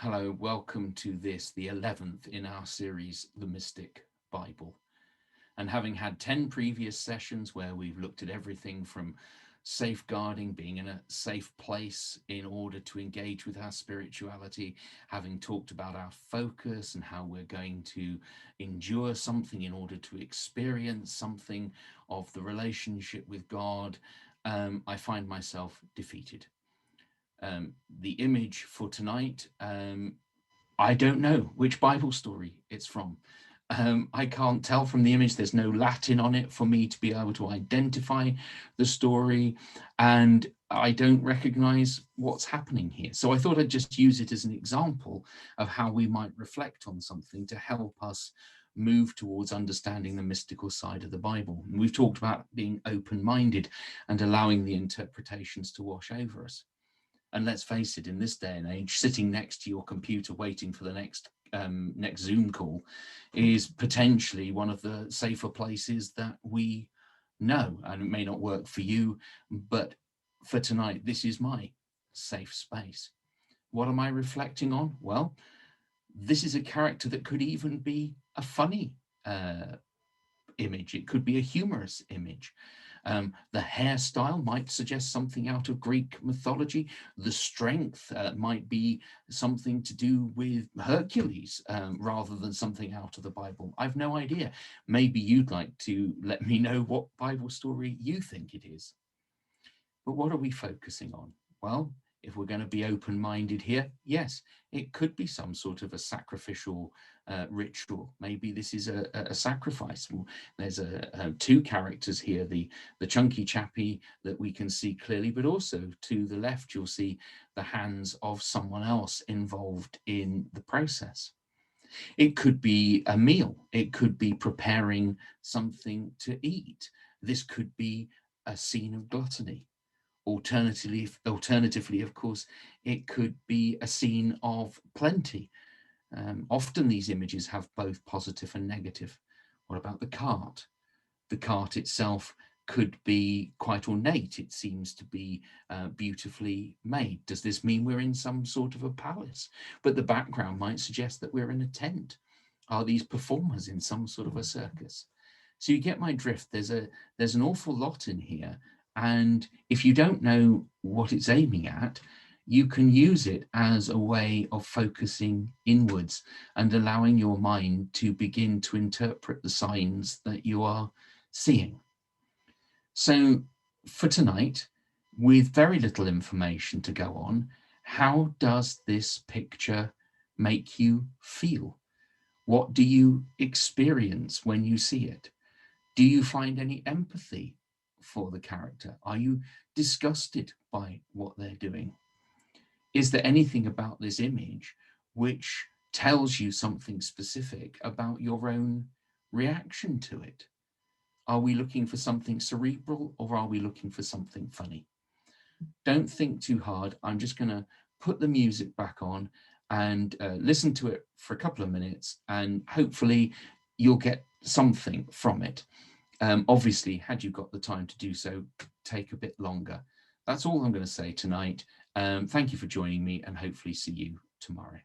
Hello, welcome to this, the 11th in our series, The Mystic Bible. And having had 10 previous sessions where we've looked at everything from safeguarding, being in a safe place in order to engage with our spirituality, having talked about our focus and how we're going to endure something in order to experience something of the relationship with God, I find myself defeated. The image for tonight, I don't know which Bible story it's from. I can't tell from the image. There's no Latin on it for me to be able to identify the story, and I don't recognize what's happening here. So I thought I'd just use it as an example of how we might reflect on something to help us move towards understanding the mystical side of the Bible. And we've talked about being open-minded and allowing the interpretations to wash over us. And let's face it, in this day and age, sitting next to your computer waiting for the next Zoom call is potentially one of the safer places that we know. And it may not work for you, but for tonight, this is my safe space. What am I reflecting on? Well, this is a character that could even be a funny image. It could be a humorous image. The hairstyle might suggest something out of Greek mythology. The strength might be something to do with Hercules rather than something out of the Bible. I've no idea. Maybe you'd like to let me know what Bible story you think it is. But what are we focusing on? Well, if we're going to be open-minded here, yes, it could be some sort of a sacrificial ritual. Maybe this is a sacrifice. Well, there's two characters here, the chunky chappie that we can see clearly, but also to the left, you'll see the hands of someone else involved in the process. It could be a meal. It could be preparing something to eat. This could be a scene of gluttony. Alternatively, of course, it could be a scene of plenty. Often these images have both positive and negative. What about the cart? The cart itself could be quite ornate. It seems to be beautifully made. Does this mean we're in some sort of a palace? But the background might suggest that we're in a tent. Are these performers in some sort of a circus? So you get my drift. There's an awful lot in here. And if you don't know what it's aiming at, you can use it as a way of focusing inwards and allowing your mind to begin to interpret the signs that you are seeing. So for tonight, with very little information to go on, how does this picture make you feel? What do you experience when you see it? Do you find any empathy for the character? Are you disgusted by what they're doing? Is there anything about this image which tells you something specific about your own reaction to it? Are we looking for something cerebral or are we looking for something funny? Don't think too hard. I'm just going to put the music back on and listen to it for a couple of minutes, and hopefully you'll get something from it. Obviously, had you got the time to do so, take a bit longer. That's all I'm going to say tonight. Thank you for joining me, and hopefully see you tomorrow.